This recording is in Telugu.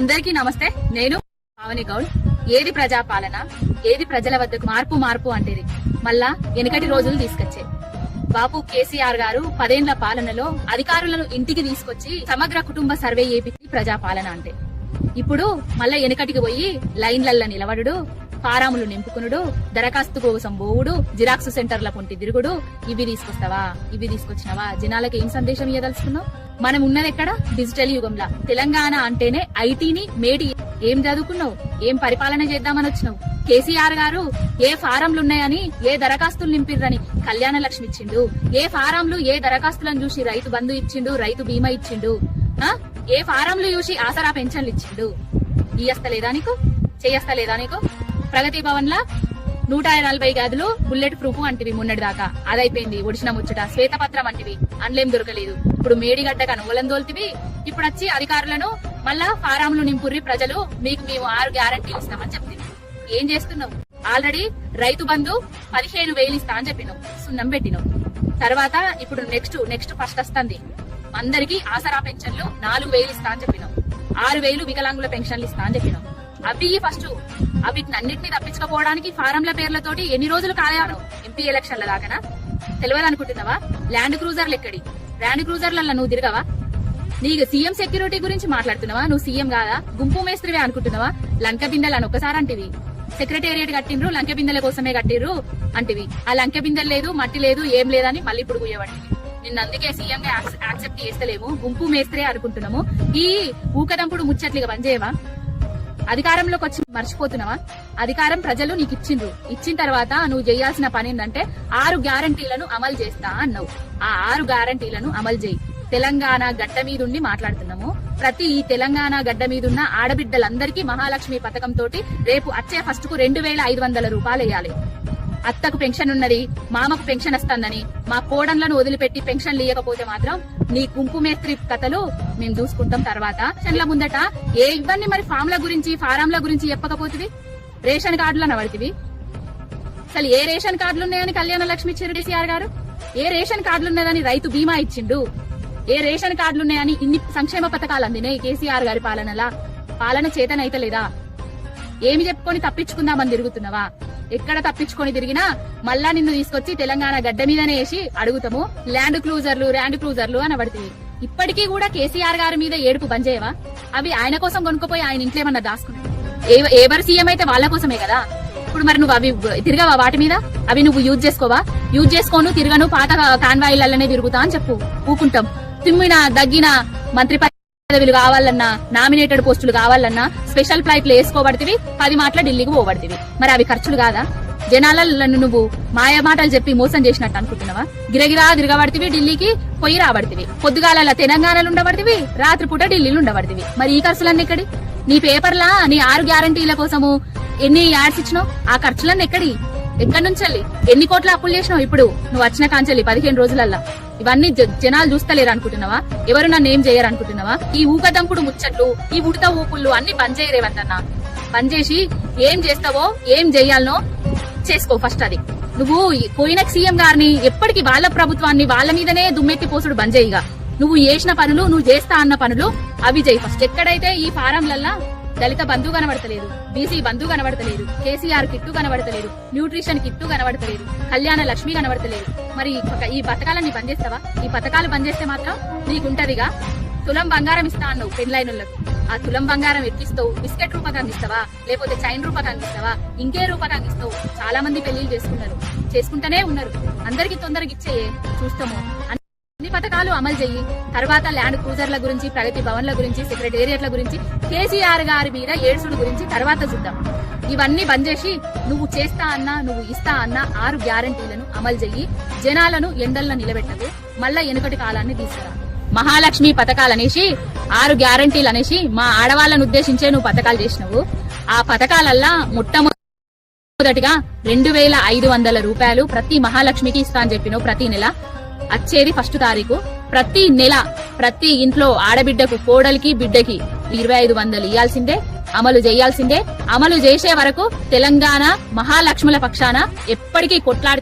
అందరికీ నమస్తే. నేను పావని గౌడ్. ఏది ప్రజాపాలన, ఏది ప్రజల వద్దకు మార్పు అంటేది మళ్ళా వెనకటి రోజులు తీసుకొచ్చే బాబు కేసీఆర్ గారు 10 ఏళ్ల పాలనలో అధికారులను ఇంటికి తీసుకొచ్చి సమగ్ర కుటుంబ సర్వే చేపించి ప్రజాపాలన అంటే ఇప్పుడు మళ్ళా వెనకటికి పోయి లైన్లల్ల నిలబడుడు, ఫారాములు నింపుకునుడు, దరఖాస్తు కోసం పోవుడు, జిరాక్స్ సెంటర్ల పొంటి తిరుగుడు, ఇవి తీసుకొస్తావా, ఇవి తీసుకొచ్చినావా, జనాలకు ఏం సందేశం ఇవ్వదలుచుకున్నావు? మనం ఉన్నది ఎక్కడ? డిజిటల్ యుగంలా. తెలంగాణ అంటేనే ఐటీని మేడి. ఏం చదువుకున్నావు? ఏం పరిపాలన చేద్దామని వచ్చినావు? కేసీఆర్ గారు ఏ ఫారంలు ఉన్నాయని, ఏ దరఖాస్తులు నింపిర్రని కళ్యాణ లక్ష్మి ఇచ్చిండు. ఏ ఫారంలు, ఏ దరఖాస్తులను చూసి రైతు బంధు ఇచ్చిండు, రైతు బీమా ఇచ్చిండు. ఏ ఫారంలు చూసి ఆసరా పెన్షన్లు ఇచ్చిండు. ఇయ్యస్తలేదా నీకు? చెయ్యస్తలేదా నీకు? ప్రగతి భవన్ లా 140 గదులు బుల్లెట్ ప్రూఫ్ అంటివి మొన్నటి దాకా, అదైపోయింది. ఒడిసిన ముచ్చట శ్వేతపత్రం అంటివి, అండ్లేం దొరకలేదు. ఇప్పుడు మేడిగడ్డ కనుగోలం దోల్తివి. ఇప్పుడు వచ్చి అధికారులను మళ్ళా ఫారాములు నింపుర్రి ప్రజలు, మీకు మేము 6 గ్యారంటీలు ఇస్తామని చెప్తుంది. ఏం చేస్తున్నావు? ఆల్రెడీ రైతు బంధు 15,000 ఇస్తా అని చెప్పినావు, సున్నం పెట్టినావు. తర్వాత ఇప్పుడు నెక్స్ట్ ఫస్ట్ వస్తుంది అందరికి ఆసరా పెన్షన్లు 4,000 ఇస్తా అని చెప్పినావు. 6,000 వికలాంగుల పెన్షన్లు ఇస్తా అని చెప్పినావు. అవి ఫస్ట్ అన్నింటినీ తప్పించుకోవడానికి ఫారంల పేర్లతోటి ఎన్ని రోజులు కాయాను? ఎంపీ ఎలక్షన్ల దాకానా? తెలియదు అనుకుంటున్నావా? ల్యాండ్ క్రూజర్లు ఎక్కడి? ల్యాండ్ క్రూజర్లలో నువ్వు తిరగవా? నీకు సీఎం సెక్యూరిటీ గురించి మాట్లాడుతున్నావా? నువ్వు సీఎం కాదా? గుంపు మేస్త్రివే అనుకుంటున్నావా? లంక బిందెలు అని ఒక్కసారి అంటివి. సెక్రటేరియట్ కట్టిండ్రు, లంక బిందెల కోసమే కట్టిర్రు అంటివి. ఆ లంక బిందెలు లేదు, మట్టి లేదు, ఏం లేదని మళ్ళీ ఇప్పుడు గుయ్యబట్టివి. నిన్న అందుకే సీఎం గా యాక్సెప్ట్ చేస్తలేము, గుంపు మేస్త్రే అనుకుంటున్నాము. ఈ ఊకదంపుడు ముచ్చట్లుగా పనిచేయవా? అధికారంలోకి వచ్చి మర్చిపోతున్నావా? అధికారం ప్రజలు నీకు ఇచ్చిన తర్వాత నువ్వు చేయాల్సిన పని ఏంటంటే 6 గ్యారంటీలను అమలు చేస్తా అన్నావు. ఆ 6 గ్యారంటీలను అమలు చేయి. తెలంగాణ గడ్డ మీదుండి మాట్లాడుతున్నాము. ప్రతి ఈ తెలంగాణ గడ్డ మీదున్న ఆడబిడ్డలందరికీ మహాలక్ష్మి పథకం తోటి రేపు వచ్చే ఫస్ట్ కు 2,500 రూపాయలు వేయాలి. అత్తకు పెన్షన్ ఉన్నది, మామకు పెన్షన్ వస్తుందని మా కోడన్లను వదిలిపెట్టి పెన్షన్ ఇయ్యకపోతే మాత్రం నీ గుంపు మేస్త్రి కథలు మేము చూసుకుంటాం. తర్వాత పెన్షన్ల ముందట ఏ ఇబ్బంది మరి ఫారంల గురించి చెప్పకపోతుంది. రేషన్ కార్డులను పడుతుంది. అసలు ఏ రేషన్ కార్డులు ఉన్నాయని కళ్యాణ లక్ష్మి ఇచ్చారు కేసీఆర్ గారు? ఏ రేషన్ కార్డులు ఉన్నదని రైతు బీమా ఇచ్చిండు? ఏ రేషన్ కార్డులు ఉన్నాయని ఇన్ని సంక్షేమ పథకాలు అందినాయి కేసీఆర్ గారి పాలన చేతనైతే లేదా? ఏమి చెప్పుకొని తప్పించుకుందామని తిరుగుతున్నావా? ఎక్కడ తప్పించుకొని తిరిగినా మళ్ళా నిన్ను తీసుకొచ్చి తెలంగాణ గడ్డ మీదనే వేసి అడుగుతాము. ల్యాండ్ క్రూజర్లు అని పడుతుంది. ఇప్పటికీ కూడా కేసీఆర్ గారి మీద ఏడుపు బంద్ చేయవా? అవి ఆయన కోసం కొనుక్కపోయి ఆయన ఇంట్లో ఏమన్నా దాచుకున్నావు? ఎవరు సీఎం అయితే వాళ్ళ కోసమే కదా. ఇప్పుడు మరి నువ్వు అవి తిరగవా? వాటి మీద అవి నువ్వు యూజ్ చేసుకోవా? యూజ్ చేసుకోను, తిరగను, పాత కాన్వాయిలనే తిరుగుతా అని చెప్పు. ఊకుంటాం. తిమ్మిన దగ్గిన మంత్రి పదవులు కావాలన్నా, నామినేటెడ్ పోస్టులు కావాలన్నా స్పెషల్ ఫ్లైట్లు వేసుకోబడితివి, 10 మాటల ఢిల్లీకి పోబడితివి. మరి అవి ఖర్చులు కాదా? జనాలను నువ్వు మాయ మాటలు చెప్పి మోసం చేసినట్టు అనుకుంటున్నావా? గిరగిరా తిరగబడితివి, ఢిల్లీకి పోయి రాబడితివి. పొద్దుగాల తెలంగాణలో ఉండబడితివి, రాత్రిపూట ఢిల్లీలో ఉండబడితివి. మరి ఈ ఖర్చులన్నీ ఎక్కడి? నీ పేపర్లా నీ 6 గ్యారంటీల కోసము ఎన్ని యాడ్స్ ఇచ్చినావు? ఆ ఖర్చులన్నీ ఎక్కడి నుంచి ఎన్ని కోట్ల అప్పులు చేసినావు? ఇప్పుడు నువ్వు వచ్చిన కాంచెల్లి 15 రోజులల్లా ఇవన్నీ జనాలు చూస్తలేరు అనుకుంటున్నావా? ఎవరు నన్ను ఏం చేయరు అనుకుంటున్నావా? ఈ ఊకదంపుడు ముచ్చట్లు, ఈ ఉడత ఊపుళ్ళు అన్ని బంద్ చేయరేవంతన్నా. బంద్ చేసి ఏం చేస్తావో, ఏం చెయ్యాలనో చేసుకో ఫస్ట్. అది నువ్వు పోయిన సీఎం గారిని ఎప్పటికీ వాళ్ళ ప్రభుత్వాన్ని వాళ్ళ మీదనే దుమ్మెత్తి పోసుడు బంద్ చేయిగా. నువ్వు చేసిన పనులు, నువ్వు చేస్తా అన్న పనులు అవి చేయి ఫస్ట్. ఎక్కడైతే ఈ ఫారంలల్లా దళిత బంధు కనబడతలేదు, బీసీ బంధు కనబడతలేదు, కేసీఆర్ కిట్టు కనబడతలేదు, న్యూట్రిషన్ కిట్టు కనబడతలేదు, కళ్యాణ లక్ష్మి కనబడతలేదు, మరి ఈ పథకాలన్నీ బంద్ చేస్తావా? ఈ పథకాలు బంద్ చేస్తే మాత్రం నీకుంటదిగా. తులం బంగారం ఇస్తా అన్నావు పెళ్లైనోళ్లకు. ఆ తులం బంగారం ఎక్కిస్తావు? బిస్కెట్ రూపకంగా ఇస్తావా? లేకపోతే చైన్ రూపకంగా ఇస్తావా? ఇంకే రూపకంగా ఇస్తావు? చాలా మంది పెళ్లిళ్ళు చేసుకుంటూనే ఉన్నారు. అందరికి తొందరగా ఇచ్చేయే, చూస్తాము. అన్ని పథకాలు అమలు చెయ్యి. తర్వాత ల్యాండ్ క్రూజర్ల గురించి, ప్రగతి భవన్ల గురించి, సెక్రటేరియట్ల గురించి, కేసీఆర్ గారి మీద ఏడ్సుడు గురించి తర్వాత చూద్దాం. ఇవన్నీ బంద్ చేసి నువ్వు చేస్తా అన్నా, నువ్వు ఇస్తా అన్నా 6 గ్యారంటీలను అమలు చెయ్యి. జనాలను ఎండల్లో నిలబెట్టదు. మళ్ళా వెనుకటి కాలాన్ని తీసుకురా. మహాలక్ష్మి పథకాలనేసి 6 గ్యారంటీలు అనేసి మా ఆడవాళ్ళను ఉద్దేశించే నువ్వు పథకాలు చేసినావు. ఆ పథకాలల్లా మొట్టమొదటిగా 2,500 రూపాయలు ప్రతి మహాలక్ష్మికి ఇస్తా అని చెప్పినావు. ప్రతి నెల వచ్చేది 1 తారీఖు. ప్రతి నెల ప్రతి ఇంట్లో ఆడబిడ్డకు, కోడలికి, బిడ్డకి 2,500 ఇయ్యాల్సిందే, అమలు చేయాల్సిందే. అమలు చేసే వరకు తెలంగాణ మహాలక్ష్ముల పక్షాన ఎప్పటికీ కొట్లాడి